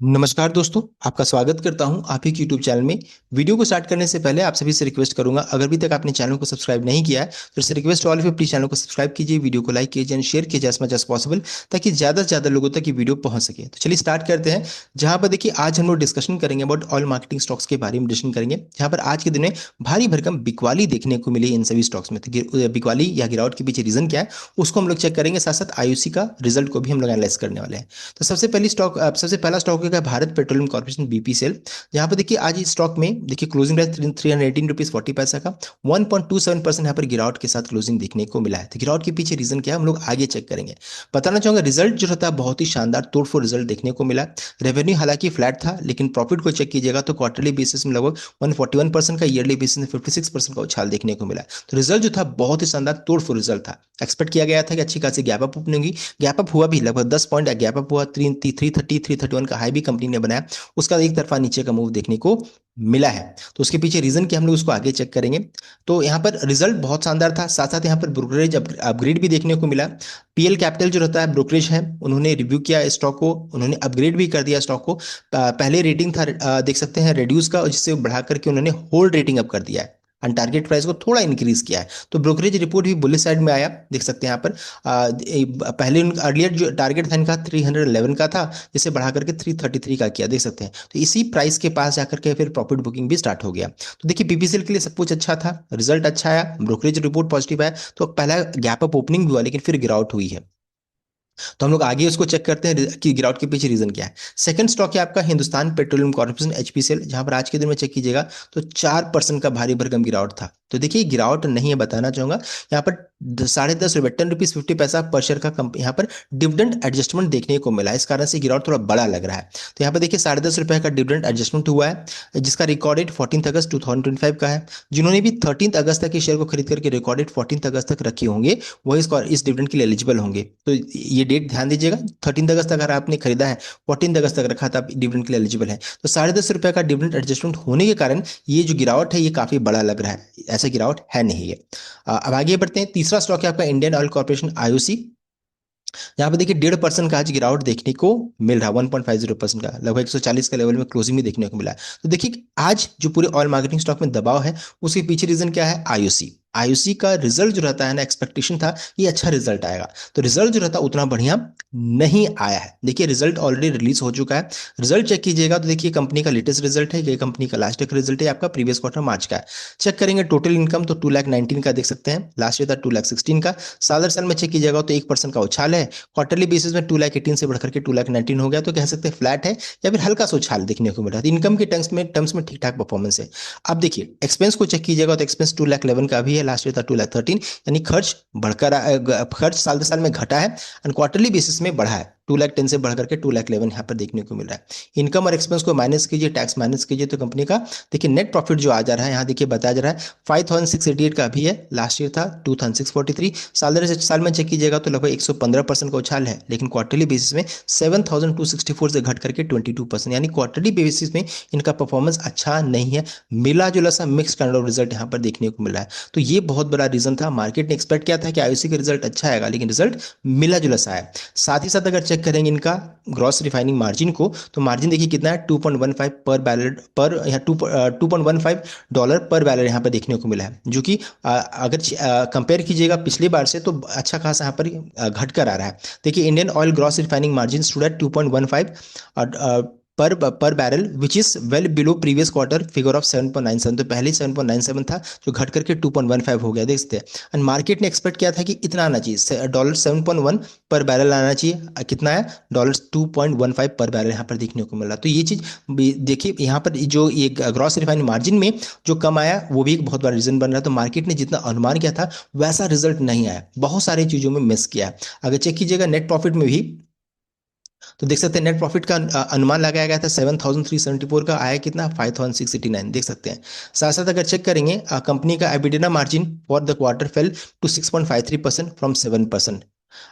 नमस्कार दोस्तों, आपका स्वागत करता हूं आप ही के यूट्यूब चैनल में। वीडियो को स्टार्ट करने से पहले आप सभी से रिक्वेस्ट करूंगा, अगर अभी तक आपने चैनल को सब्सक्राइब नहीं किया है तो इससे request all of please channel को सब्सक्राइब कीजिए, वीडियो को लाइक कीजिए एंड शेयर कीजिए एज मच एज पॉसिबल, ताकि ज़्यादा से ज़्यादा लोगों तक ये वीडियो पहुंच सके। तो चलिए स्टार्ट करते हैं। जहां पर देखिए आज हम लोग डिस्कशन करेंगे अबाउट ऑल मार्केटिंग स्टॉक्स के बारे में डिस्कशन करेंगे, जहां पर आज के दिन में भारी भरकम बिकवाली देखने को मिली इन सभी स्टॉक्स में। तो बिकवाली या गिरावट के पीछे रीजन क्या है उसको हम लोग चेक करेंगे, साथ साथ आईयूसी का रिजल्ट को भी हम लोग एनालाइज करने वाले हैं। तो सबसे पहला स्टॉक होगा भारत पेट्रोलियम कॉर्पोरेशन बीपीसीएल। जहां पर देखिए आज इस स्टॉक में देखिए क्लोजिंग प्राइस 318 रुपीज 40 पैसा का 1.27% यहाँ पर गिरावट के साथ क्लोजिंग देखने को मिला है। तो गिरावट के पीछे रीजन क्या है हम लोग आगे चेक करेंगे। बताना चाहूंगा रिजल्ट जो रहता है बहुत ही शानदार तोड़फोड़ रिजल्ट देखने को मिला। रेवेन्यू हालांकि फ्लैट था, लेकिन प्रॉफिट को चेक कीजिएगा तो क्वार्टरली बेसिस में लगभग 141% का, ईयरली बेसिस में 56% का उछाल देखने को मिला। तो रिजल्ट जो था बहुत ही शानदार तोड़फोड़ रिजल्ट था। एक्सपेक्ट किया गया था कि अच्छी खासी गैप अप ओपनिंग होगी, गैप अप हुआ भी, लगभग 10 पॉइंट गैप अप हुआ। 331 का हाई भी कंपनी ने बनाया, उसका एक तरफा नीचे का मूव देखने को मिला है। तो उसके पीछे रीजन क्या हम लोग उसको आगे चेक करेंगे। तो यहाँ पर रिजल्ट बहुत शानदार था, साथ साथ यहाँ पर ब्रोकरेज अपग्रेड भी देखने को मिला। पीएल कैपिटल जो रहता है ब्रोकरेज है, उन्होंने रिव्यू किया स्टॉक को, उन्होंने अपग्रेड भी कर दिया स्टॉक को। पहले रेटिंग था देख सकते हैं रेड्यूस का, जिससे बढ़ा करके उन्होंने होल्ड रेटिंग अप कर दिया है, एंड टारगेट प्राइस को थोड़ा इंक्रीज किया है। तो ब्रोकरेज रिपोर्ट भी बुलिश साइड में आया, देख सकते हैं यहाँ पर। पहले अर्लियर जो टारगेट था इनका 311 का था, जिसे बढ़ा करके 333 का किया, देख सकते हैं। तो इसी प्राइस के पास जाकर के फिर प्रॉफिट बुकिंग भी स्टार्ट हो गया। तो देखिए बीपीसीएल के लिए सब कुछ अच्छा था, रिजल्ट अच्छा आया, ब्रोकरेज रिपोर्ट पॉजिटिव आया, तो पहला गैप अप ओपनिंग भी हुआ, लेकिन फिर गिरावट हुई है। तो हम लोग आगे उसको चेक करते हैं कि गिरावट के पीछे रीजन क्या है। सेकंड स्टॉक है आपका हिंदुस्तान पेट्रोलियम कॉर्पोरेशन एचपीसीएल, जहां पर आज के दिन में चेक कीजिएगा तो 4% का भारी भरकम गिरावट था। तो देखिए गिरावट नहीं है, बताना चाहूंगा यहाँ पर 10.5 रुपए 10 रुपीज 50 पैसा पर शेयर का यहाँ पर डिविडेंड एडजस्टमेंट देखने को मिला है, इस कारण से गिरावट थोड़ा बड़ा लग रहा है। तो यहाँ पर देखिए 10.5 रुपए का डिविडेंड एडजस्टमेंट हुआ है, जिसका रिकॉर्डेड 14 अगस्त 2025 का है। जिन्होंने भी 13 अगस्त तक के शेयर को खरीद करके रिकॉर्डेड 14 अगस्त तक रखे होंगे, वही इस डिविडेंड के लिए एलिजिबल होंगे। तो ये डेट ध्यान दीजिएगा, 13 अगस्त अगर आपने खरीदा है, 14 अगस्त तक रखा था, डिविडेंड के लिए एलिजिबल है। तो 10.5 रुपए का डिविडेंड एडजस्टमेंट होने के कारण ये जो गिरावट है ये काफी बड़ा लग रहा है, ऐसा गिरावट है नहीं है। अब आगे बढ़ते हैं। तीसरा स्टॉक है आपका इंडियन ऑयल कॉर्पोरेशन आईओसी। यहाँ पे देखिए 1.5% का आज गिरावट देखने को मिल रहा है, 1.50% का, लगभग 140 के लेवल में क्लोजिंग भी देखने को मिला है। तो देखिए आज जो पूरे ऑयल मार्केटिंग स्टॉक में दबाव है उसके पीछे रीजन क्या है, आईओसी। आईओसी का रिजल्ट जो रहता है ना, एक्सपेक्टेशन था ये अच्छा रिजल्ट आएगा, तो रिजल्ट जो रहता है उतना बढ़िया नहीं आया है। देखिए रिजल्ट ऑलरेडी रिलीज हो चुका है, रिजल्ट चेक कीजिएगा तो देखिए कंपनी का लेटेस्ट रिजल्ट है, ये कंपनी का लास्ट एक रिजल्ट है आपका प्रीवियस क्वार्टर मार्च का है। चेक करेंगे टोटल इनकम तो 2,19 का देख सकते हैं, लास्ट ईयर था 2,16 का। साल साल में चेक कीजिएगा तो 1% का उछाल है। क्वार्टरली बेसिस में 2,18 से बढ़कर के 2,19 हो गया, तो कह सकते हैं फ्लैट है या फिर हल्का सा उछाल देखने को मिल रहा है। इनकम के टर्म्स में ठीक ठाक परफॉर्मेंस है। अब देखिए एक्सपेंस को चेक कीजिएगा तो एक्सपेंस 2,11 का भी है, लास्ट ईयर था 2,13, यानी खर्च खर्च साल साल में घटा है एंड क्वार्टरली बेसिस में बढ़ा है, 2,10 से बढ़कर के 2,11 यहाँ पर देखने को मिल रहा है। इनकम और एक्सपेंस को माइनस कीजिए, टैक्स माइनस कीजिए, तो कंपनी का देखिए नेट प्रॉफिट जो आ जा रहा है, यहाँ देखिए बताया जा रहा है 5,688 का भी है, लास्ट ईयर था 2,643। साल में चेक कीजिएगा तो लगभग 115% का उछाल है, लेकिन क्वार्टरली बेसिस में 7,264 से घट करके 22%, यानी क्वार्टरली बेसिस में इनका परफॉर्मेंस अच्छा नहीं है, मिला जुला सा मिक्स काइंड ऑफ रिजल्ट यहाँ पर देखने को मिला है। तो ये बहुत बड़ा रीजन था। मार्केट ने एक्सपेक्ट किया था कि आईओसी का रिजल्ट अच्छा आएगा, लेकिन रिजल्ट मिला जुला सा है। साथ ही साथ अगर चेक करेंगे इनका ग्रॉस रिफाइनिंग मार्जिन को, तो मार्जिन देखिए कितना है, 2.15 पर बैरल पर, यहाँ 2.15 डॉलर पर बैरल यहाँ पर देखने को मिला है, जो कि अगर कंपेयर कीजिएगा पिछली बार से तो अच्छा खासा यहाँ पर घट कर आ रहा है। देखिए Indian oil gross refining margin stood at 2.15 पर barrel, which is well below previous quarter figure of 7.97। तो पहले 7.97 था, जो घट करके 2.15 हो गया, देख सकते हैं। एंड मार्केट ने एक्सपेक्ट किया था कि इतना आना चाहिए, $7.1 पर बैरल आना चाहिए, कितना है $2.15 पर बैरल यहाँ पर देखने को मिला। तो ये चीज देखिए यहाँ पर जो ये ग्रॉस रिफाइनिंग मार्जिन में जो कम आया वो भी एक बहुत बड़ा रीजन बन रहा है। तो मार्केट ने जितना अनुमान किया था वैसा रिजल्ट नहीं आया, बहुत सारी चीजों में मिस किया। अगर चेक कीजिएगा नेट प्रॉफिट में भी, तो देख सकते हैं नेट प्रॉफिट का अनुमान लगाया गया था 7,374 का, आया कितना 5,689, देख सकते हैं। साथ साथ अगर चेक करेंगे कंपनी का EBITDA margin for the quarter fell to 6.53% from 7%।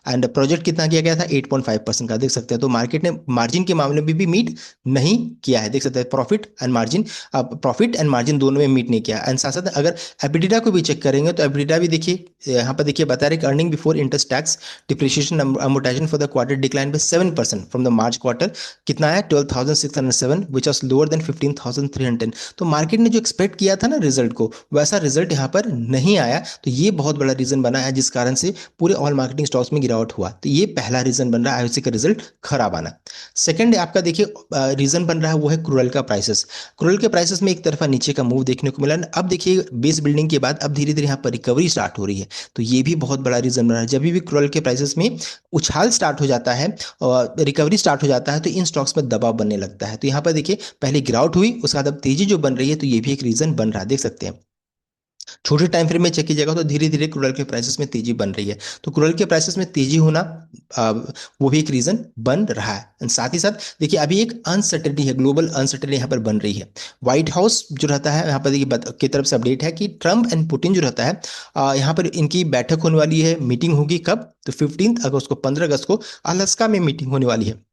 And project कितना किया गया था 8.5% का, देख सकते हैं। तो मार्केट ने मार्जिन के मामले में भी मीट नहीं किया है, देख सकते हैं। Profit and margin, profit and margin दोनों में मीट नहीं किया। एंड साथ साथ अगर एबिटिडा को भी चेक करेंगे तो एबिटिडा भी देखिए, यहाँ पर देखिए बता रहे कि earning before interest tax depreciation amortisation for the quarter decline by 7% from the March quarter. कितना है 12,607 विच वॉज लोअर देन 15,310। तो मार्केट ने जो एक्सपेक्ट किया था ना रिजल्ट को, वैसा रिजल्ट यहाँ पर नहीं आया। तो ये बहुत बड़ा रीजन बना है जिस कारण से पूरे ऑल मार्केटिंग स्टॉक्स में गिरावट हुआ। तो ये पहला रीजन बन रहा है आईओसी का रिजल्ट खराब आना। सेकंड आपका देखिए रीजन बन रहा है वो है क्रूरल का प्राइसेस। क्रूरल के प्राइसेस में एक तरफा नीचे का मूव देखने को मिला। अब देखिए बेस बिल्डिंग के बाद अब धीरे धीरे यहाँ पर रिकवरी स्टार्ट हो रही है। तो ये भी बहुत बड़ा रीजन बन रहा है। जब भी क्रूरल के प्राइसेस में उछाल स्टार्ट हो जाता है और रिकवरी स्टार्ट हो जाता है तो इन स्टॉक्स में दबाव बनने लगता है। तो यहाँ पर देखिए पहले गिरावट हुई, उसके बाद अब तेजी जो बन रही है, तो ये भी एक रीजन बन रहा है, देख सकते हैं। छोटे टाइम फ्रेम में चेक कीजिएगा तो धीरे धीरे क्रूरल के प्राइसेस में तेजी बन रही है। तो क्रूरल के प्राइसेस में तेजी होना आ, वो भी एक रीजन बन रहा है। एंड साथ ही साथ देखिए अभी एक अनसर्टेनिटी है, ग्लोबल अनसर्टेनिटी यहाँ पर बन रही है। व्हाइट हाउस जो रहता है यहाँ पर देखिए की तरफ से अपडेट है कि ट्रम्प एंड पुतिन जो रहता है, यहाँ पर इनकी बैठक होने वाली है। मीटिंग होगी कब, तो 15 अगस्त को, 15 अगस्त को अलास्का में मीटिंग होने वाली है।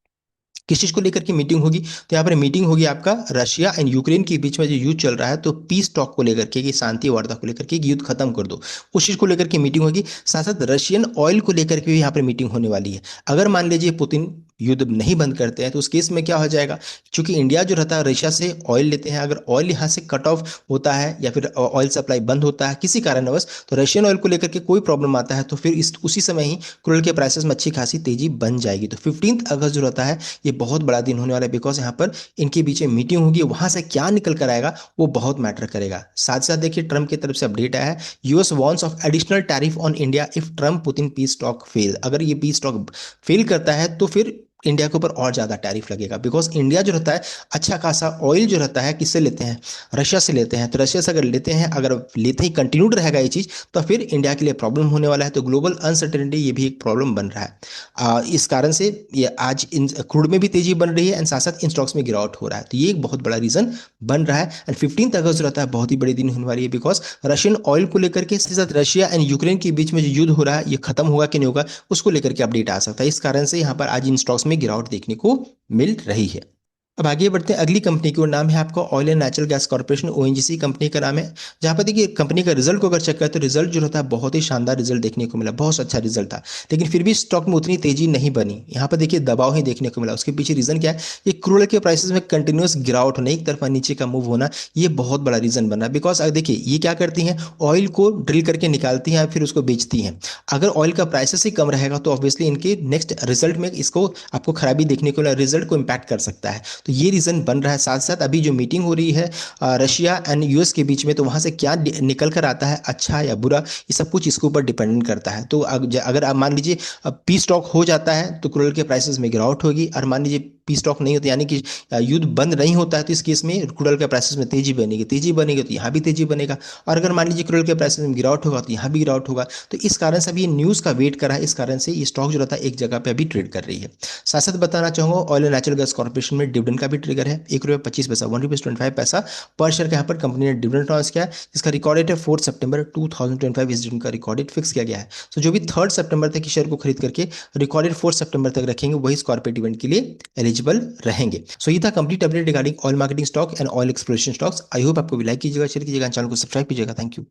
किस चीज को लेकर के मीटिंग होगी, तो यहाँ पर मीटिंग होगी आपका रशिया एंड यूक्रेन के बीच में जो युद्ध चल रहा है, तो पीस टॉक को लेकर के, कि शांति वार्ता को लेकर के, कि युद्ध खत्म कर दो, उस चीज को लेकर के मीटिंग होगी। साथ साथ रशियन ऑयल को लेकर के भी यहाँ पर मीटिंग होने वाली है। अगर मान लीजिए पुतिन युद्ध नहीं बंद करते हैं तो उस केस में क्या हो जाएगा, क्योंकि इंडिया जो रहता है रशिया से ऑयल लेते हैं, अगर ऑयल यहाँ से कट ऑफ होता है या फिर ऑयल सप्लाई बंद होता है किसी कारणवश, तो रशियन ऑयल को लेकर के कोई प्रॉब्लम आता है, तो फिर इस उसी समय ही क्रूड के प्राइसेस में अच्छी खासी तेजी बन जाएगी। तो 15 अगस्त जो रहता है ये बहुत बड़ा दिन होने वाला है, बिकॉज यहाँ पर इनके बीच में मीटिंग होगी। वहां से क्या निकल कर आएगा वो बहुत मैटर करेगा। साथ साथ देखिए ट्रम्प की तरफ से अपडेट आया है, US wants of additional tariff on India if Trump Putin piece talk fail. अगर ये पीस टॉक फेल करता है तो फिर इंडिया के ऊपर और ज़्यादा टैरिफ लगेगा, बिकॉज इंडिया जो रहता है अच्छा खासा ऑयल जो रहता है किससे लेते हैं, रशिया से लेते हैं। तो रशिया से अगर लेते हैं, अगर लेते ही कंटिन्यूड रहेगा ये चीज़, तो फिर इंडिया के लिए प्रॉब्लम होने वाला है। तो ग्लोबल अनसर्टेनिटी ये भी एक प्रॉब्लम बन रहा है। इस कारण से ये आज इन क्रूड में भी तेजी बन रही है एंड साथ साथ इन स्टॉक्स में गिरावट हो रहा है। तो ये एक बहुत बड़ा रीजन बन रहा है। एंड 15 अगस्त जो रहता है बहुत ही बड़ी दिन होने वाली है, बिकॉज रशियन ऑयल को लेकर के साथ रशिया एंड यूक्रेन के बीच में जो युद्ध हो रहा है ये खत्म होगा कि नहीं होगा उसको लेकर के अपडेट आ सकता है। इस कारण से यहाँ पर आज इन स्टॉक्स में गिरावट देखने को मिल रही है। अब आगे बढ़ते हैं अगली कंपनी की ओर। नाम है आपका oil and natural gas corporation, ONGC company का नाम है। जहां पर देखिए कंपनी का रिजल्ट को अगर चेक करें तो रिजल्ट जो रहता है बहुत ही शानदार रिजल्ट देखने को मिला, बहुत अच्छा रिजल्ट था। लेकिन फिर भी स्टॉक में उतनी तेजी नहीं बनी। यहाँ पर देखिए दबाव ही देखने को मिला। उसके पीछे रीजन क्या है, ये क्रूड के प्राइसेस में कंटिन्यूस गिरावट होना, एक तरफा नीचे का मूव होना, ये बहुत बड़ा रीजन बना। बिकॉज देखिए ये क्या करती हैं, ऑयल को ड्रिल करके निकालती हैं फिर उसको बेचती हैं। अगर ऑयल का प्राइसेस ही कम रहेगा तो ऑब्वियसली इनके नेक्स्ट रिजल्ट में इसको आपको खराबी देखने को मिला, रिजल्ट को इम्पैक्ट कर सकता है। तो ये रीजन बन रहा है। साथ साथ अभी जो मीटिंग हो रही है रशिया एंड यूएस के बीच में, तो वहां से क्या निकल कर आता है अच्छा या बुरा, ये सब कुछ इसके ऊपर डिपेंडेंट करता है। तो अगर आप मान लीजिए पीस टॉक हो जाता है तो क्रूड के प्राइसेस में गिरावट होगी, और मान लीजिए पीस टॉक नहीं होता यानी कि युद्ध बंद नहीं होता है तो इस केस में क्रूड के प्राइसेस में तेजी बनेगी, तेजी बनेगी तो यहाँ भी तेजी बनेगा। और अगर मान लीजिए क्रूड के प्राइसेस में गिरावट होगा तो यहाँ भी गिरावट होगा। तो इस कारण से अभी न्यूज़ का वेट करा है, इस कारण से ये स्टॉक जो रहता है एक जगह पे अभी ट्रेड कर रही है। साथ साथ बताना चाहूंगा oil and natural gas corporation में डिविडेंड का भी ट्रिगर है, ₹1.25 ₹1.25 पर शेयर का यहाँ पर कंपनी ने डिविडेंड अनाउंस किया है, जिसका रिकॉर्ड डेट है 4 सितंबर 2025। इस दिन का रिकॉर्ड डेट फिक्स किया गया है। तो जो भी 3 सितंबर तक शेयर को खरीद करके रिकॉर्ड डेट 4 सितंबर तक रखेंगे वही इस कॉर्पोरेट इवेंट के लिए एलिजिबल रहेंगे। सो ये था complete update regarding oil marketing stock and oil exploration stocks. I hope आपको भी लाइक कीजिएगा, शेयर कीजिएगा, चैनल को सब्सक्राइब कीजिएगा। Thank you.